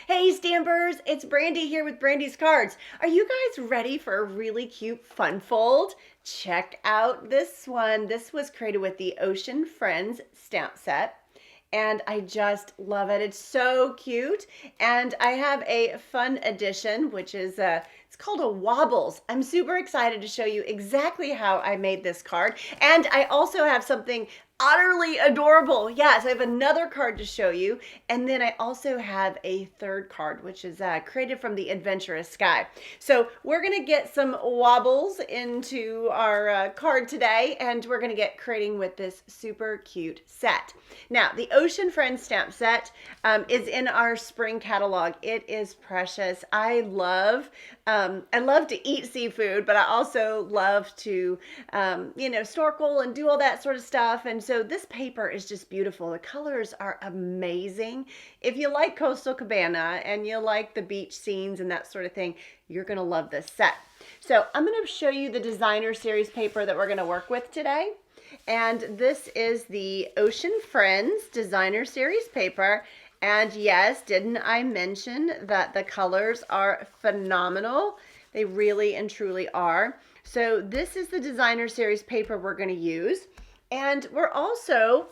Hey Stampers, it's Brandy here with Brandy's Cards. Are you guys ready for a really cute fun fold? Check out this one. This was created with the Ocean Friends stamp set. And I just love it. It's so cute. And I have a fun edition, which is it's called a Wobbles. I'm super excited to show you exactly how I made this card. And I also have something utterly adorable. Yes, I have another card to show you. And then I also have a third card, which is created from the Adventurous Sky. So we're going to get some wobbles into our card today, and we're going to get creating with this super cute set. Now, the Ocean Friends stamp set is in our spring catalog. It is precious. I love to eat seafood, but I also love to, snorkel and do all that sort of stuff. And so this paper is just beautiful. The colors are amazing. If you like Coastal Cabana and you like the beach scenes and that sort of thing, you're going to love this set. So I'm going to show you the designer series paper that we're going to work with today. And this is the Ocean Friends designer series paper. And yes, didn't I mention that the colors are phenomenal? They really and truly are. So this is the designer series paper we're going to use. And we're also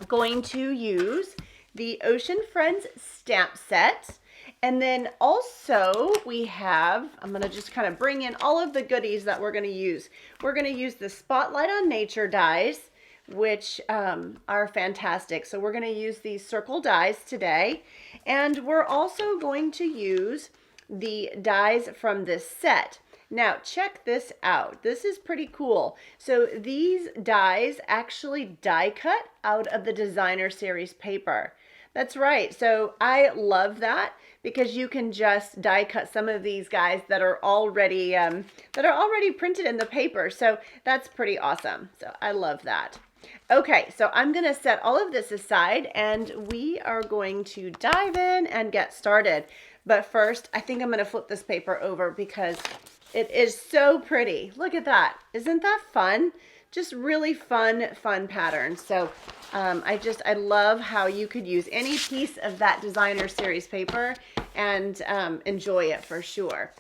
going to use the Ocean Friends stamp set. And then also we have, I'm going to just kind of bring in all of the goodies that we're going to use. We're going to use the Spotlight on Nature dies, which are fantastic. So we're going to use these circle dies today. And we're also going to use the dies from this set. Now, check this out. This is pretty cool. So these dies actually die cut out of the designer series paper. That's right. So I love that because you can just die cut some of these guys that are already printed in the paper. So that's pretty awesome. So I love that. Okay, so I'm going to set all of this aside and we are going to dive in and get started. But first, I think I'm going to flip this paper over because it is so pretty. Look at that. Isn't that fun? Just really fun patterns. So I love how you could use any piece of that designer series paper and enjoy it for sure.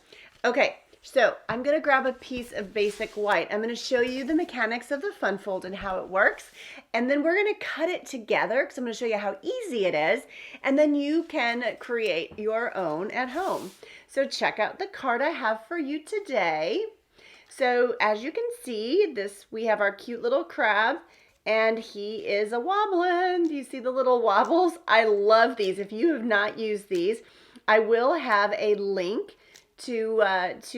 Okay, so I'm going to grab a piece of basic white. I'm going to show you the mechanics of the fun fold and how it works. And then we're going to cut it together because I'm going to show you how easy it is. And then you can create your own at home. So check out the card I have for you today. So as you can see, we have our cute little crab and he is a wobbling. Do you see the little wobbles? I love these. If you have not used these, I will have a link to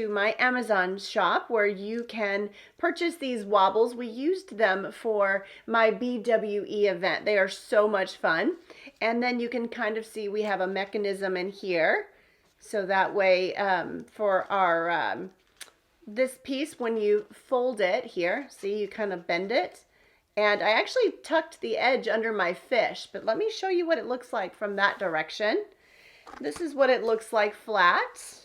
my Amazon shop where you can purchase these wobbles. We used them for my BWE event. They are so much fun. And then you can kind of see we have a mechanism in here. So that way for our, this piece, when you fold it here, see you kind of bend it. And I actually tucked the edge under my fish, but let me show you what it looks like from that direction. This is what it looks like flat.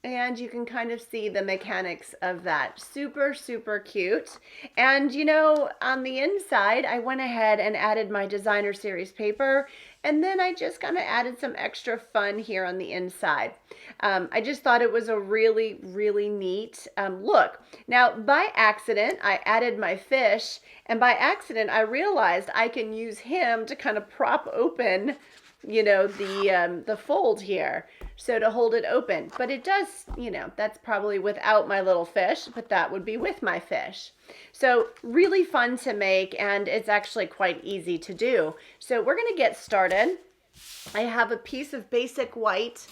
And you can kind of see the mechanics of that. Super, super cute. And you know, on the inside, I went ahead and added my designer series paper. And then I just kind of added some extra fun here on the inside. I just thought it was a really, really neat look. Now, by accident, I added my fish. And by accident, I realized I can use him to kind of prop open, you know, the fold here. So to hold it open, but it does, you know, that's probably without my little fish, but that would be with my fish. So really fun to make, and it's actually quite easy to do. So we're going to get started. I have a piece of basic white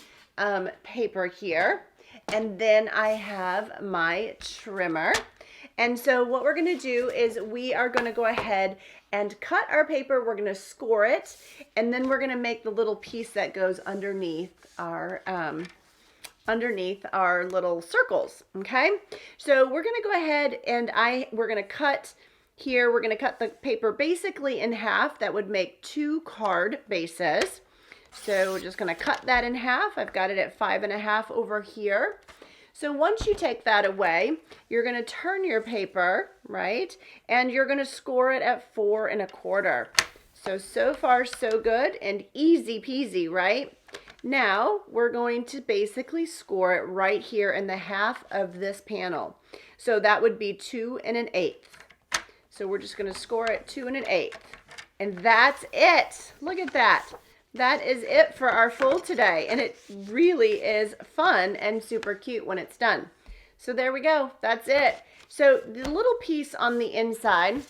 paper here, and then I have my trimmer. And so what we're going to do is we are going to go ahead and cut our paper. We're going to score it, and then we're going to make the little piece that goes underneath our little circles. Okay, so we're going to go ahead and we're going to cut here. We're going to cut the paper basically in half. That would make 2 card bases. So we're just going to cut that in half. I've got it at 5.5 over here. So once you take that away, you're going to turn your paper, right? And you're going to score it at 4 1/4. So far so good and easy peasy, right? Now we're going to basically score it right here in the half of this panel. So that would be 2 1/8. So we're just going to score it 2 1/8. And that's it. Look at that. That is it for our fold today. And it really is fun and super cute when it's done. So there we go. That's it. So the little piece on the inside,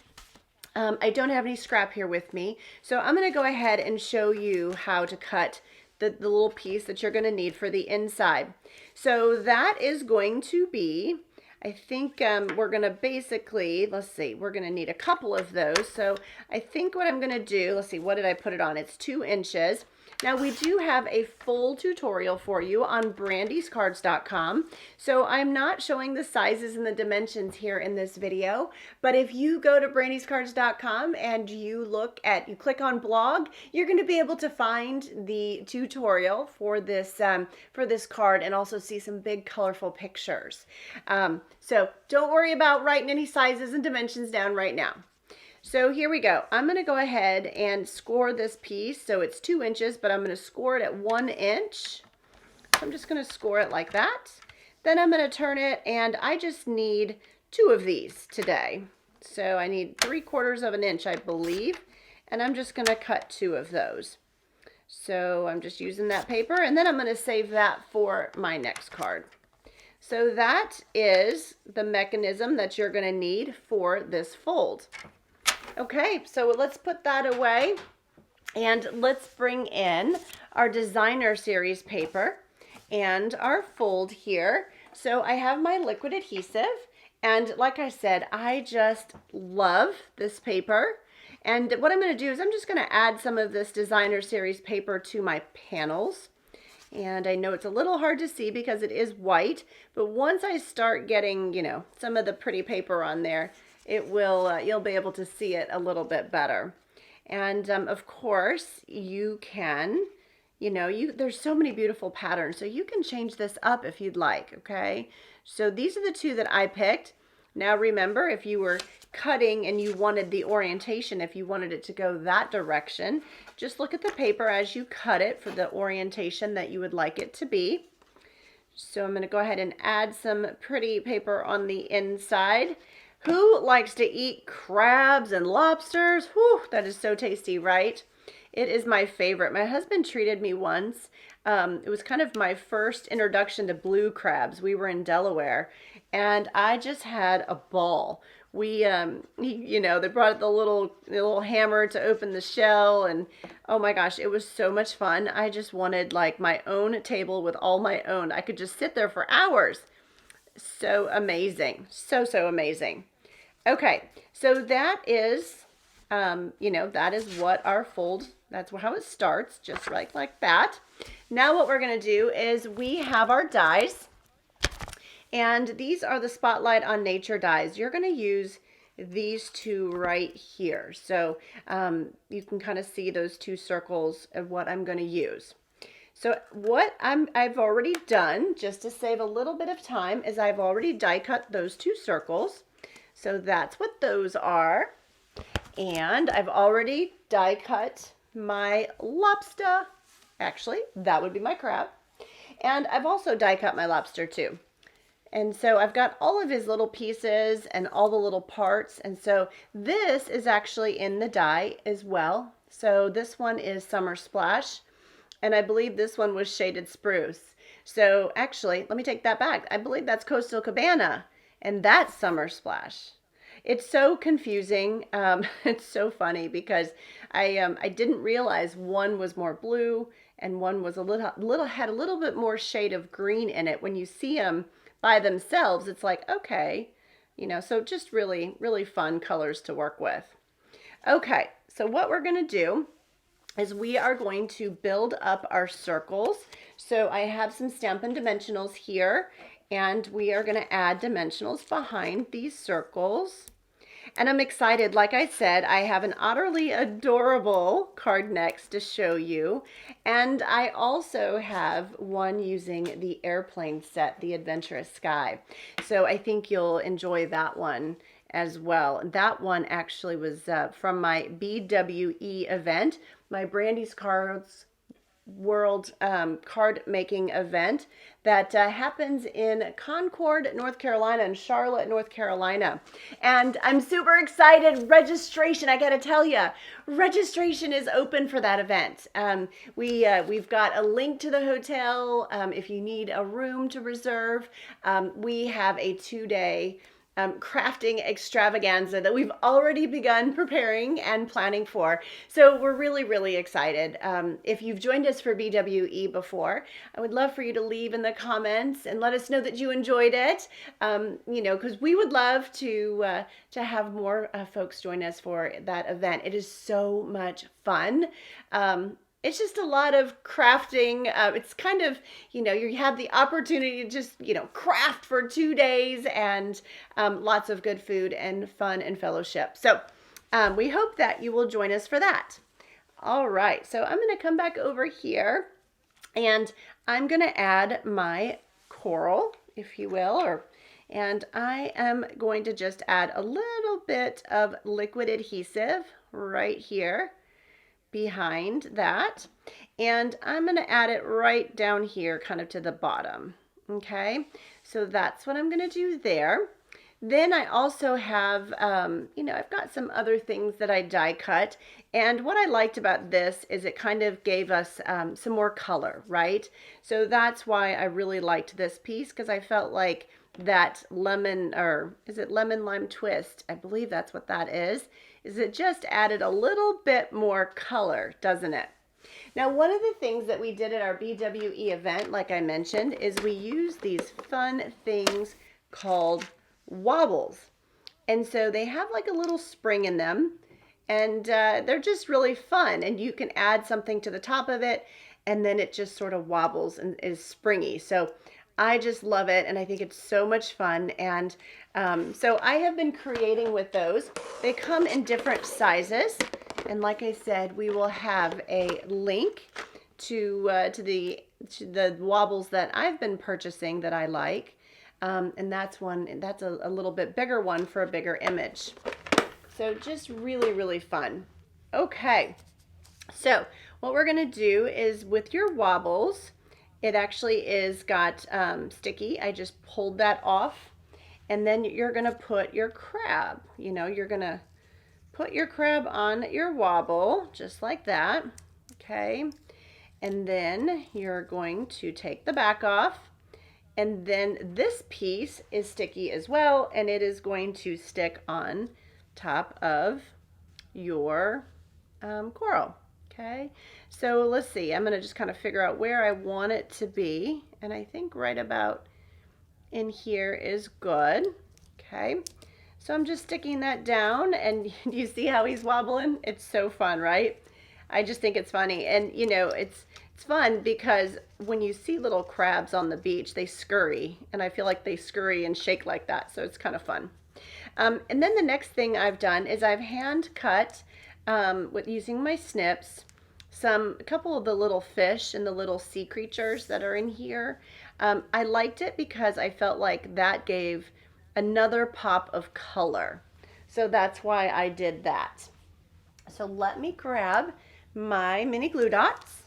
I don't have any scrap here with me. So I'm going to go ahead and show you how to cut the little piece that you're going to need for the inside. So that is going to be, I think we're going to basically, let's see, we're going to need a couple of those. So I think what I'm going to do, let's see, what did I put it on? It's 2 inches. Now we do have a full tutorial for you on BrandysCards.com. So I'm not showing the sizes and the dimensions here in this video, but if you go to BrandysCards.com and you click on blog, you're going to be able to find the tutorial for this card and also see some big colorful pictures. So don't worry about writing any sizes and dimensions down right now. So here we go. I'm going to go ahead and score this piece. So it's 2 inches, but I'm going to score it at 1 inch. So I'm just going to score it like that. Then I'm going to turn it, and I just need 2 of these today. So I need 3/4 of an inch, I believe, and I'm just going to cut 2 of those. So I'm just using that paper, and then I'm going to save that for my next card. So that is the mechanism that you're going to need for this fold. Okay, so let's put that away and let's bring in our designer series paper and our fold here. So I have my liquid adhesive, and like I said, I just love this paper. And what I'm going to do is I'm just going to add some of this designer series paper to my panels. And I know it's a little hard to see because it is white, but once I start getting, some of the pretty paper on there, it will, you'll be able to see it a little bit better. And of course, you can, there's so many beautiful patterns, so you can change this up if you'd like, okay? So these are the 2 that I picked. Now remember, if you were cutting and you wanted the orientation, if you wanted it to go that direction, just look at the paper as you cut it for the orientation that you would like it to be. So I'm going to go ahead and add some pretty paper on the inside. Who likes to eat crabs and lobsters? Whew, that is so tasty, right? It is my favorite. My husband treated me once. It was kind of my first introduction to blue crabs. We were in Delaware, and I just had a ball. We, they brought the little hammer to open the shell, and oh my gosh, it was so much fun. I just wanted like my own table with all my own. I could just sit there for hours. So amazing. So amazing. Okay, so that is, that is what our fold, that's how it starts, just right like that. Now what we're going to do is we have our dies, and these are the Spotlight on Nature dies. You're going to use these 2 right here. So you can kind of see those 2 circles of what I'm going to use. So what I've already done, just to save a little bit of time, is I've already die cut those 2 circles. So that's what those are. And I've already die cut my lobster. Actually, that would be my crab. And I've also die cut my lobster too. And so I've got all of his little pieces and all the little parts. And so this is actually in the die as well. So this one is Summer Splash. And I believe this one was Shaded Spruce. So actually, let me take that back. I believe that's Coastal Cabana, and that's Summer Splash. It's so confusing. It's so funny because I didn't realize one was more blue and one was had a little bit more shade of green in it. When you see them by themselves, it's like, okay, so just really, really fun colors to work with. Okay, so what we're going to do is we are going to build up our circles. So I have some Stampin' Dimensionals here, and we are going to add dimensionals behind these circles. And I'm excited. Like I said, I have an Otterly Adorable card next to show you. And I also have one using the airplane set, the Adventurous Sky. So I think you'll enjoy that one as well. That one actually was from my BWE event, my Brandy's Cards World card making event that happens in Concord, North Carolina, and Charlotte, North Carolina. And I'm super excited. Registration, I gotta tell you, registration is open for that event. We've got a link to the hotel if you need a room to reserve. We have a 2-day crafting extravaganza that we've already begun preparing and planning for. So we're really, really excited. If you've joined us for BWE before, I would love for you to leave in the comments and let us know that you enjoyed it. Because we would love to have more folks join us for that event. It is so much fun. It's just a lot of crafting. It's kind of, you have the opportunity to just, craft for 2 days and lots of good food and fun and fellowship. So we hope that you will join us for that. All right, so I'm going to come back over here and I'm going to add my coral, if you will, and I am going to just add a little bit of liquid adhesive right here behind that, and I'm going to add it right down here kind of to the bottom. Okay, so that's what I'm going to do there. Then I also have I've got some other things that I die cut, and what I liked about this is it kind of gave us some more color, right? So that's why I really liked this piece, because I felt like that lemon, or is it lemon lime twist? I believe that's what that is it just added a little bit more color, doesn't it? Now, one of the things that we did at our BWE event, like I mentioned, is we used these fun things called Wobbles. And so they have like a little spring in them, and they're just really fun. And you can add something to the top of it, and then it just sort of wobbles and is springy. So I just love it, and I think it's so much fun. And so I have been creating with those. They come in different sizes, and like I said, we will have a link to the Wobbles that I've been purchasing that I like, and that's a little bit bigger one for a bigger image. So just really, really fun. Okay, so what we're gonna do is with your Wobbles, it actually is got sticky. I just pulled that off. And then you're going to put your crab. You're going to put your crab on your Wobble, just like that. Okay. And then you're going to take the back off. And then this piece is sticky as well. And it is going to stick on top of your coral. Okay, so let's see. I'm going to just kind of figure out where I want it to be. And I think right about in here is good. Okay, so I'm just sticking that down. And you see how he's wobbling? It's so fun, right? I just think it's funny. And, it's fun because when you see little crabs on the beach, they scurry. And I feel like they scurry and shake like that. So it's kind of fun. And then the next thing I've done is I've hand cut with using my snips a couple of the little fish and the little sea creatures that are in here. I liked it because I felt like that gave another pop of color. So that's why I did that. So let me grab my mini glue dots.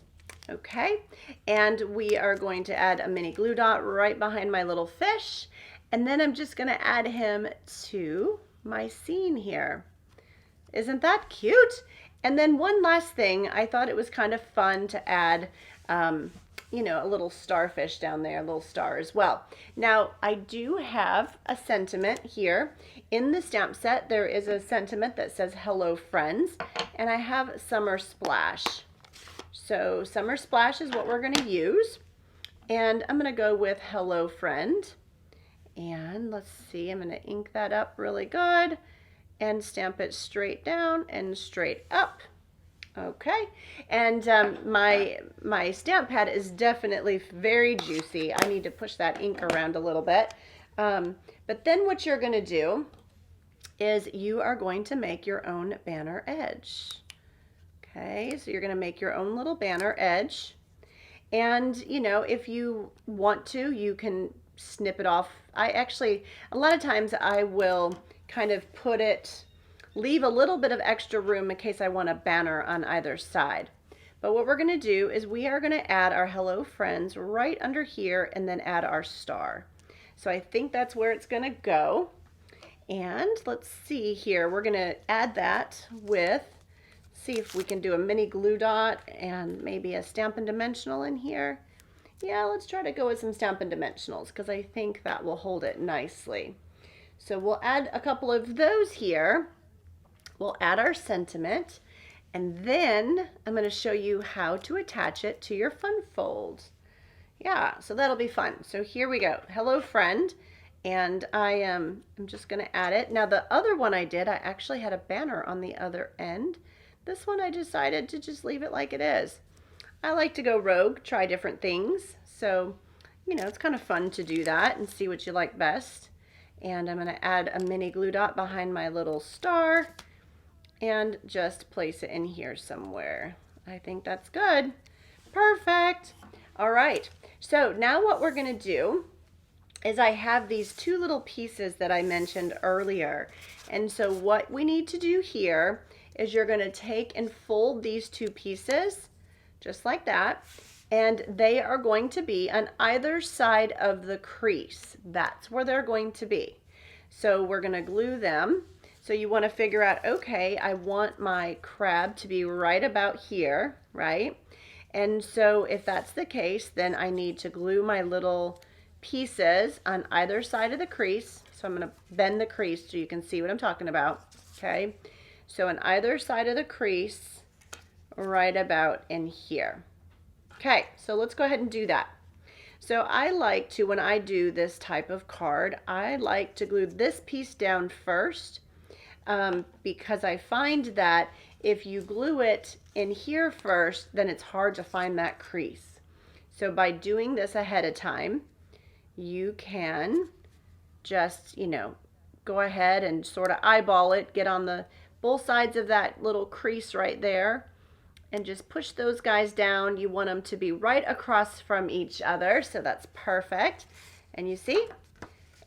Okay, and we are going to add a mini glue dot right behind my little fish. And then I'm just going to add him to my scene here. Isn't that cute? And then one last thing, I thought it was kind of fun to add, a little starfish down there, a little star as well. Now, I do have a sentiment here. In the stamp set, there is a sentiment that says, "Hello, friends," and I have Summer Splash. So Summer Splash is what we're going to use. And I'm going to go with "Hello, friend." And let's see, I'm going to ink that up really good and stamp it straight down and straight up. Okay, and my stamp pad is definitely very juicy. I need to push that ink around a little bit. But then what you're going to do is you are going to make your own banner edge. Okay, so you're going to make your own little banner edge. And, if you want to, you can snip it off. A lot of times I will kind of leave a little bit of extra room in case I want a banner on either side. But what we're going to do is we are going to add our Hello Friends right under here and then add our star. So I think that's where it's going to go. And let's see here. We're going to add that with, see if we can do a mini glue dot and maybe a Stampin' Dimensional in here. Yeah, let's try to go with some Stampin' Dimensionals because I think that will hold it nicely. So we'll add a couple of those here. We'll add our sentiment, and then I'm going to show you how to attach it to your fun fold. Yeah, so that'll be fun. So here we go. Hello friend, and I'm just going to add it. Now the other one I did, I actually had a banner on the other end. This one I decided to just leave it like it is. I like to go rogue, try different things. So, you know, it's kind of fun to do that and see what you like best. And I'm going to add a mini glue dot behind my little star and just place it in here somewhere. I think that's good. Perfect. All right. So now what we're going to do is I have these two little pieces that I mentioned earlier. And so what we need to do here is you're going to take and fold these two pieces just like that. And they are going to be on either side of the crease. That's where they're going to be. So we're going to glue them. So you want to figure out, okay, I want my crab to be right about here, right? And so if that's the case, then I need to glue my little pieces on either side of the crease. So I'm going to bend the crease so you can see what I'm talking about, okay? So on either side of the crease, right about in here. Okay, so let's go ahead and do that. So I like to, when I do this type of card, I like to glue this piece down first because I find that if you glue it in here first, then it's hard to find that crease. So by doing this ahead of time, you can just, you know, go ahead and sort of eyeball it, get on the both sides of that little crease right there, and just push those guys down. You want them to be right across from each other, so that's perfect. And you see?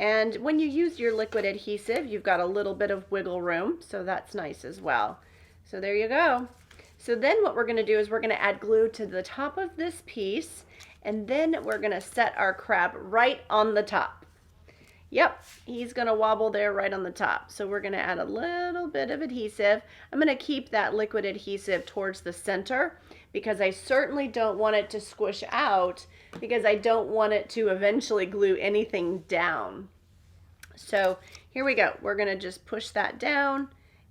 And when you use your liquid adhesive, you've got a little bit of wiggle room, so that's nice as well. So there you go. So then what we're going to do is we're going to add glue to the top of this piece, and then we're going to set our crab right on the top. Yep, he's going to wobble there right on the top. So we're going to add a little bit of adhesive. I'm going to keep that liquid adhesive towards the center because I certainly don't want it to squish out because I don't want it to eventually glue anything down. So here we go. We're going to just push that down,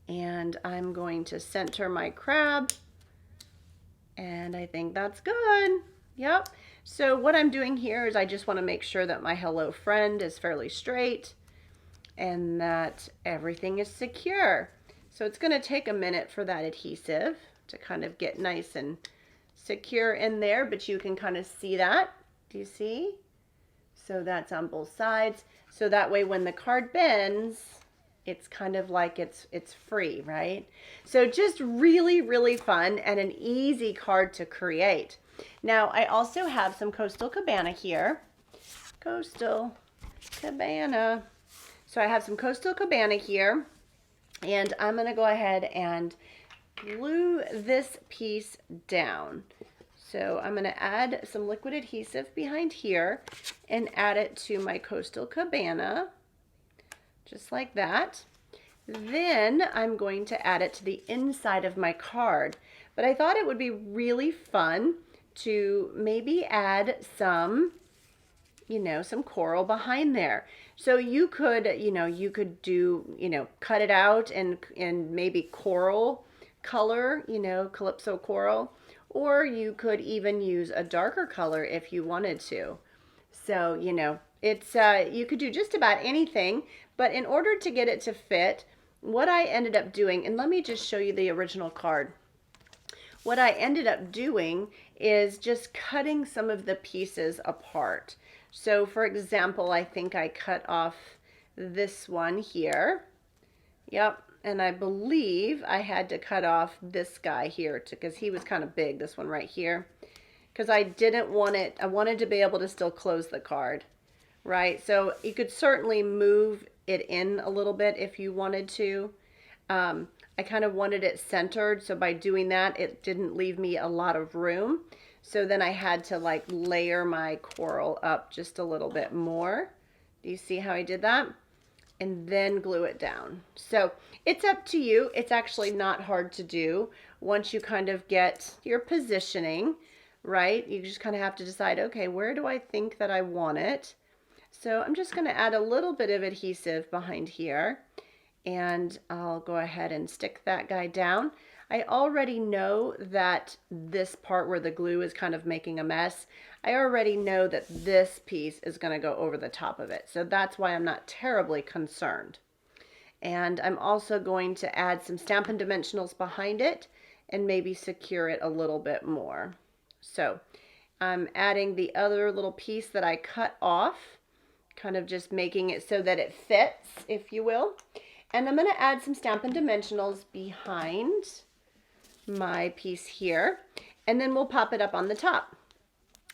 and I'm going to center my crab, and I think that's good. Yep. So what I'm doing here is I just want to make sure that my hello friend is fairly straight and that everything is secure. So it's going to take a minute for that adhesive to kind of get nice and secure in there, but you can kind of see that. Do you see? So that's on both sides. So that way when the card bends, it's kind of like it's free, right? So just really, really fun and an easy card to create. Now, I also have some Coastal Cabana here. Coastal Cabana. So I have some Coastal Cabana here, and I'm going to go ahead and glue this piece down. So I'm going to add some liquid adhesive behind here and add it to my Coastal Cabana, just like that. Then I'm going to add it to the inside of my card. But I thought it would be really fun to maybe add some, you know, some coral behind there. So you could, you could do, cut it out and maybe coral color, Calypso coral, or you could even use a darker color if you wanted to. So, it's, you could do just about anything, but in order to get it to fit, what I ended up doing, and let me just show you the original card. What I ended up doing is just cutting some of the pieces apart. So for example, I think I cut off this one here. Yep, and I believe I had to cut off this guy here because he was kind of big, this one right here. Because I didn't want it, I wanted to be able to still close the card, right? So you could certainly move it in a little bit if you wanted to. I kind of wanted it centered, so by doing that, it didn't leave me a lot of room. So then I had to like layer my coral up just a little bit more. Do you see how I did that? And then glue it down. So it's up to you. It's actually not hard to do once you kind of get your positioning, right? You just kind of have to decide, okay, where do I think that I want it? So I'm just going to add a little bit of adhesive behind here, and I'll go ahead and stick that guy down. I already know that this part where the glue is kind of making a mess, I already know that this piece is going to go over the top of it. So that's why I'm not terribly concerned. And I'm also going to add some Stampin' Dimensionals behind it and maybe secure it a little bit more. So I'm adding the other little piece that I cut off, kind of just making it so that it fits, if you will. And I'm going to add some Stampin' Dimensionals behind my piece here, and then we'll pop it up on the top.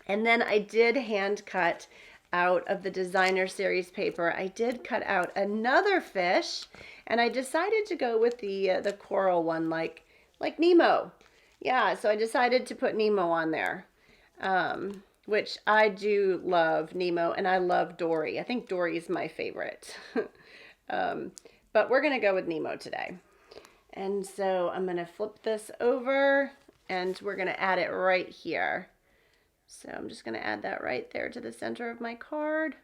And then I did hand cut out of the designer series paper, I did cut out another fish, and I decided to go with the coral one, like Nemo. Yeah, so I decided to put Nemo on there, which I do love Nemo, and I love Dory. I think Dory is my favorite. But we're going to go with Nemo today. And so I'm going to flip this over, and we're going to add it right here. So I'm just going to add that right there to the center of my card,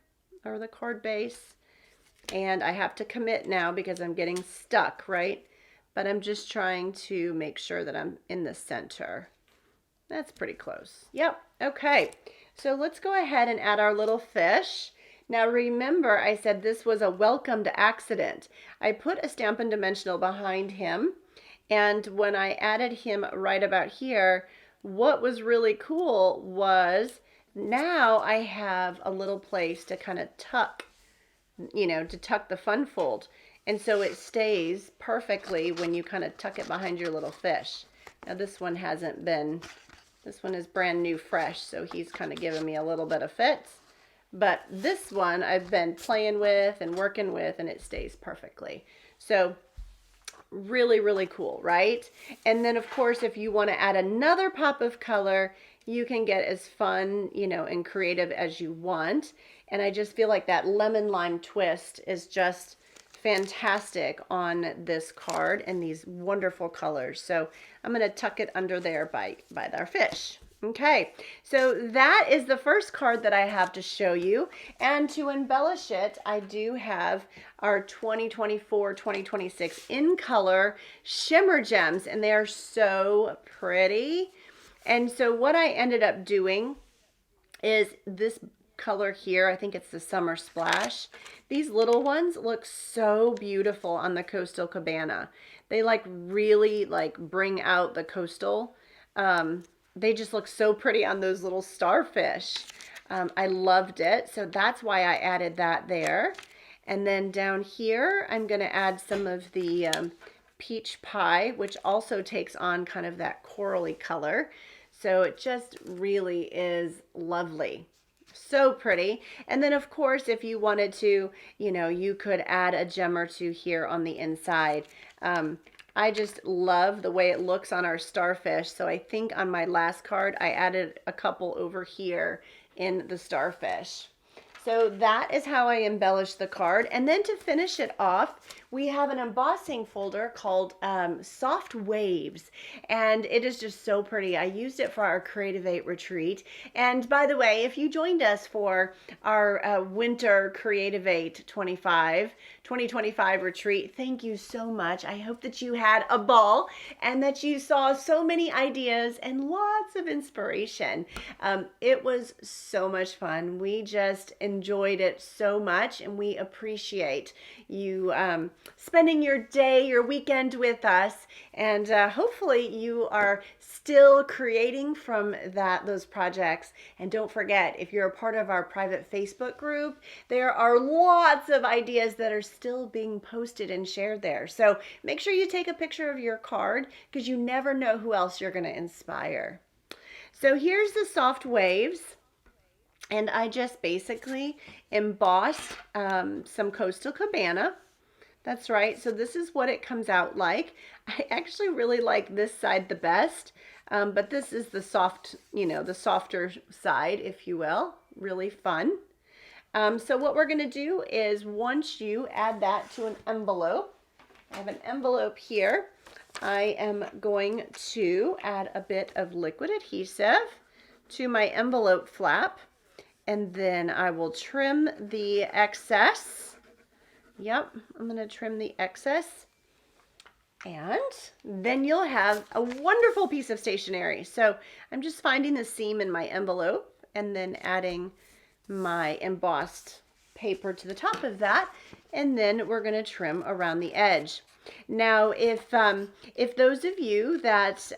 or the card base. And I have to commit now because I'm getting stuck, right? But I'm just trying to make sure that I'm in the center. That's pretty close. Yep. Okay. So let's go ahead and add our little fish. Now remember, I said this was a welcomed accident. I put a Stampin' Dimensional behind him, and when I added him right about here, what was really cool was now I have a little place to kind of tuck, to tuck the fun fold. And so it stays perfectly when you kind of tuck it behind your little fish. Now this one this one is brand new fresh, so he's kind of giving me a little bit of fits. But this one I've been playing with and working with, and it stays perfectly. So really, really cool, right? And then of course, if you want to add another pop of color, you can get as fun, and creative as you want. And I just feel like that lemon lime twist is just fantastic on this card and these wonderful colors. So I'm going to tuck it under there by our fish. Okay, so that is the first card that I have to show you, and to embellish it, I do have our 2024-2026 in color shimmer gems, and they are so pretty. And so what I ended up doing is this color here, I think it's the Summer Splash. These little ones look so beautiful on the Coastal Cabana. They really bring out the coastal. They just look so pretty on those little starfish. I loved it. So that's why I added that there. And then down here, I'm going to add some of the peach pie, which also takes on kind of that corally color. So it just really is lovely. So pretty. And then of course, if you wanted to, you could add a gem or two here on the inside. I just love the way it looks on our starfish. So I think on my last card, I added a couple over here in the starfish. So that is how I embellish the card. And then to finish it off, we have an embossing folder called Soft Waves. And it is just so pretty. I used it for our Creative 8 retreat. And by the way, if you joined us for our winter Creative 8 2025 retreat, thank you so much. I hope that you had a ball and that you saw so many ideas and lots of inspiration. It was so much fun. We just enjoyed it so much, and we appreciate you spending your day, your weekend with us, and hopefully you are still creating from those projects. And don't forget, if you're a part of our private Facebook group, there are lots of ideas that are still being posted and shared there. So make sure you take a picture of your card, because you never know who else you're going to inspire. So here's the Soft Waves. And I just basically embossed some Coastal Cabana. That's right. So this is what it comes out like. I actually really like this side the best, but this is the soft, the softer side, if you will. Really fun. So what we're going to do is once you add that to an envelope, I have an envelope here. I am going to add a bit of liquid adhesive to my envelope flap, and then I will trim the excess. Yep, I'm going to trim the excess. And then you'll have a wonderful piece of stationery. So I'm just finding the seam in my envelope and then adding my embossed paper to the top of that, and then we're going to trim around the edge. Now, if those of you that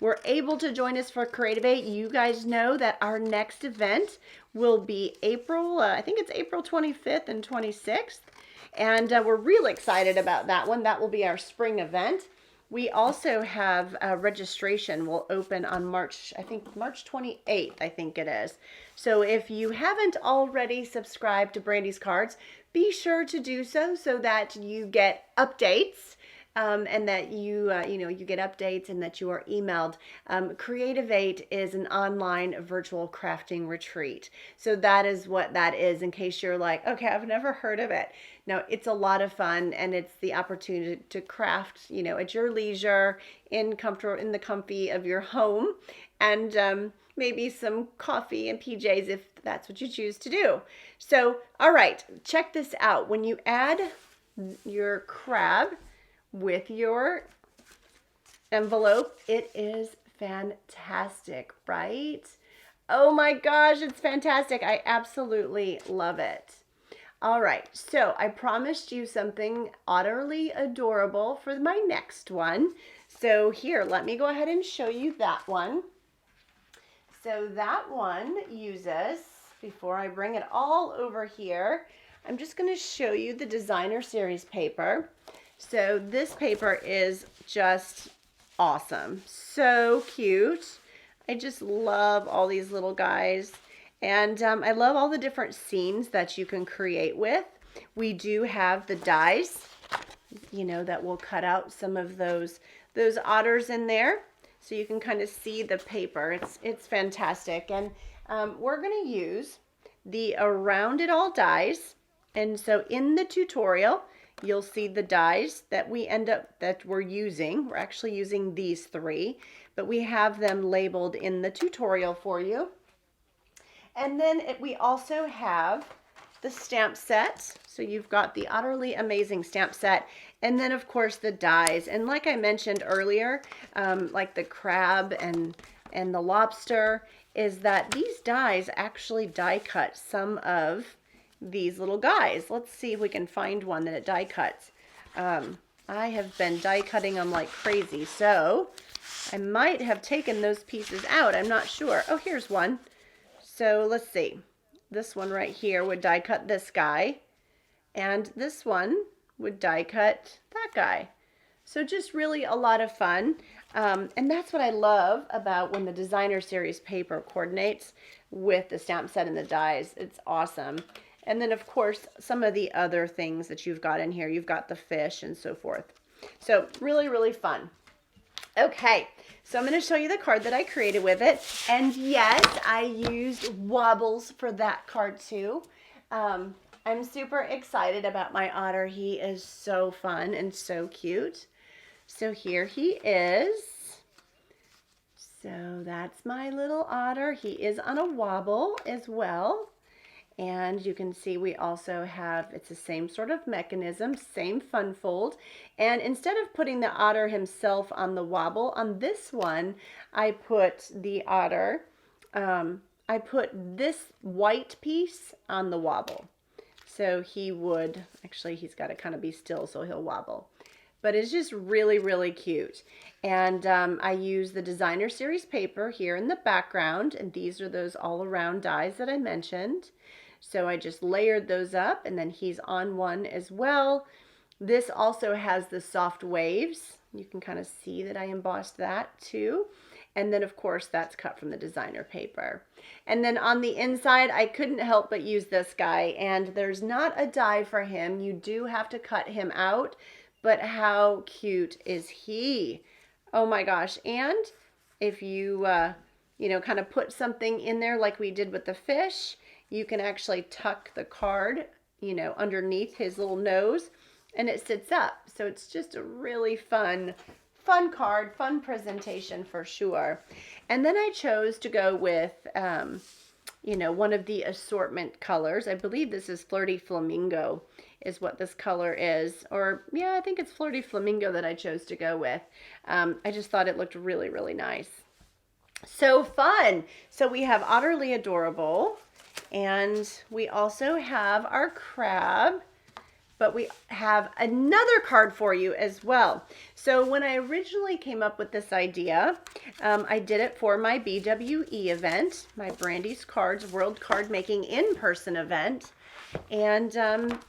were able to join us for Creative 8, you guys know that our next event will be April, I think it's April 25th and 26th, and we're really excited about that one. That will be our spring event. We also have registration will open on March 28th, I think it is. So if you haven't already subscribed to Brandy's Cards, be sure to do so that you get updates and that you get updates and that you are emailed. Creative 8 is an online virtual crafting retreat. So that is what that is, in case you're like, okay, I've never heard of it. Now, it's a lot of fun, and it's the opportunity to craft, at your leisure, in the comfy of your home, and maybe some coffee and PJs if that's what you choose to do. So, all right, check this out. When you add your crab with your envelope, it is fantastic, right? Oh my gosh, it's fantastic. I absolutely love it. All right, so I promised you something utterly adorable for my next one. So here, let me go ahead and show you that one. So that one uses, before I bring it all over here, I'm just going to show you the designer series paper. So this paper is just awesome. So cute. I just love all these little guys. And I love all the different scenes that you can create with. We do have the dies, that will cut out some of those otters in there. So you can kind of see the paper. It's fantastic. And we're going to use the Around It All dies. And so in the tutorial, you'll see the dies that we're using. We're actually using these 3, but we have them labeled in the tutorial for you. And then we also have the stamp set. So you've got the Utterly Amazing stamp set. And then, of course, the dies. And like I mentioned earlier, like the crab and the lobster, is that these dies actually die cut some of these little guys. Let's see if we can find one that it die cuts. I have been die cutting them like crazy, so I might have taken those pieces out. I'm not sure. Oh, here's one. So let's see. This one right here would die cut this guy, and this one would die cut that guy. So just really a lot of fun. And that's what I love about when the designer series paper coordinates with the stamp set and the dies. It's awesome. And then, of course, some of the other things that you've got in here. You've got the fish and so forth. So really, really fun. Okay, so I'm going to show you the card that I created with it. And yes, I used Wobbles for that card too. I'm super excited about my otter. He is so fun and so cute. So here he is. So that's my little otter. He is on a wobble as well. And you can see we also have, it's the same sort of mechanism, same fun fold. And instead of putting the otter himself on the wobble, on this one, I put the otter, I put this white piece on the wobble. So he would, actually he's got to kind of be still so he'll wobble. But it's just really, really cute. And I use the designer series paper here in the background. And these are those all around dies that I mentioned. So I just layered those up, and then he's on one as well. This also has the soft waves. You can kind of see that I embossed that too. And then of course that's cut from the designer paper. And then on the inside, I couldn't help but use this guy, and there's not a die for him. You do have to cut him out, but how cute is he? Oh my gosh. And if you, kind of put something in there like we did with the fish, you can actually tuck the card, underneath his little nose, and it sits up. So it's just a really fun card, fun presentation for sure. And then I chose to go with, one of the assortment colors. I believe this is Flirty Flamingo is what this color is. Or yeah, I think it's Flirty Flamingo that I chose to go with. I just thought it looked really, really nice. So fun. So we have Otterly Adorable, and we also have our crab. But we have another card for you as well. So when I originally came up with this idea, I did it for my BWE event, my Brandy's Cards World Card Making in-person event. And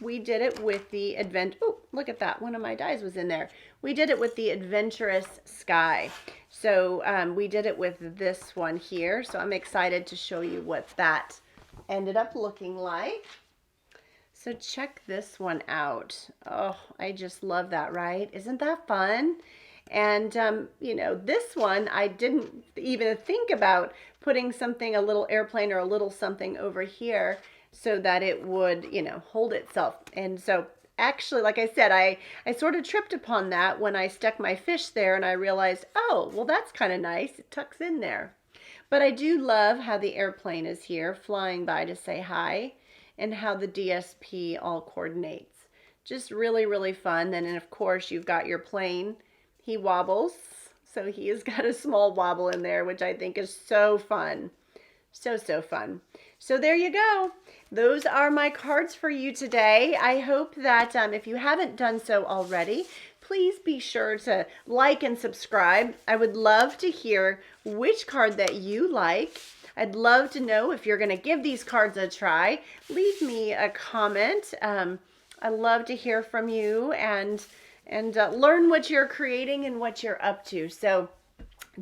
we did it with the oh, look at that. One of my dies was in there. We did it with the Adventurous Sky. So we did it with this one here. So I'm excited to show you what that ended up looking like. So check this one out. Oh, I just love that, right? Isn't that fun? And, this one, I didn't even think about putting something, a little airplane or a little something over here so that it would, hold itself. And so actually, like I said, I sort of tripped upon that when I stuck my fish there, and I realized, oh, well, that's kind of nice. It tucks in there. But I do love how the airplane is here flying by to say hi, and how the DSP all coordinates. Just really, really fun. And then of course you've got your plane. He wobbles, so he has got a small wobble in there, which I think is so fun. So fun. So there you go. Those are my cards for you today. I hope that if you haven't done so already, please be sure to like and subscribe. I would love to hear which card that you like. I'd love to know if you're going to give these cards a try. Leave me a comment. I love to hear from you and learn what you're creating and what you're up to. So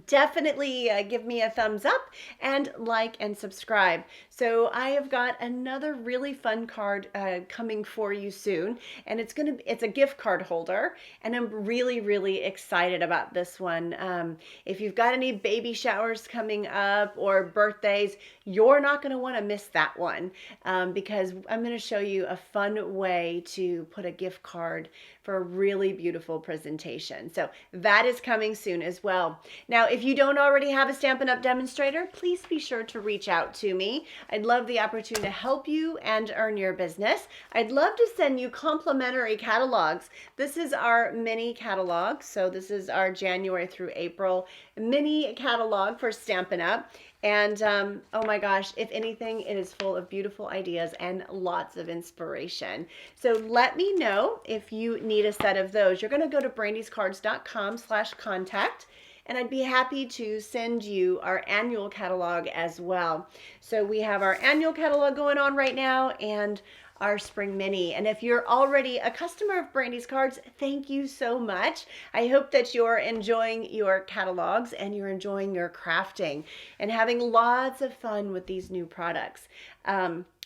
definitely give me a thumbs up and like and subscribe. So I have got another really fun card coming for you soon, and it's a gift card holder, and I'm really, really excited about this one. If you've got any baby showers coming up or birthdays, you're not going to want to miss that one, because I'm going to show you a fun way to put a gift card for a really beautiful presentation. So that is coming soon as well. Now, if you don't already have a Stampin' Up! Demonstrator, please be sure to reach out to me. I'd love the opportunity to help you and earn your business. I'd love to send you complimentary catalogs. This is our mini catalog. So this is our January through April mini catalog for Stampin' Up! And oh my gosh, if anything, it is full of beautiful ideas and lots of inspiration. So let me know if you need a set of those. You're going to go to brandyscards.com/contact. And I'd be happy to send you our annual catalog as well. So we have our annual catalog going on right now, and our spring mini. And if you're already a customer of Brandy's Cards, thank you so much. I hope that you're enjoying your catalogs and you're enjoying your crafting and having lots of fun with these new products.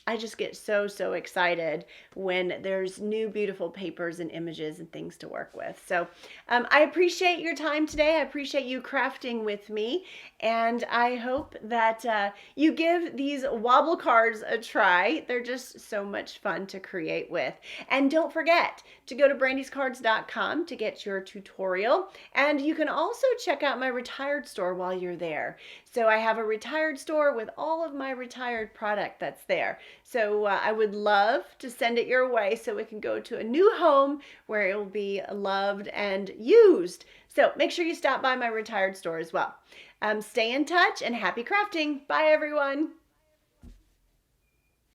I just get so excited when there's new beautiful papers and images and things to work with. So I appreciate your time today. I appreciate you crafting with me. And I hope that you give these wobble cards a try. They're just so much fun to create with. And don't forget to go to brandyscards.com to get your tutorial. And you can also check out my retired store while you're there. So I have a retired store with all of my retired product that's there. So I would love to send it your way so it can go to a new home where it will be loved and used. So make sure you stop by my retired store as well. Stay in touch and happy crafting. Bye, everyone.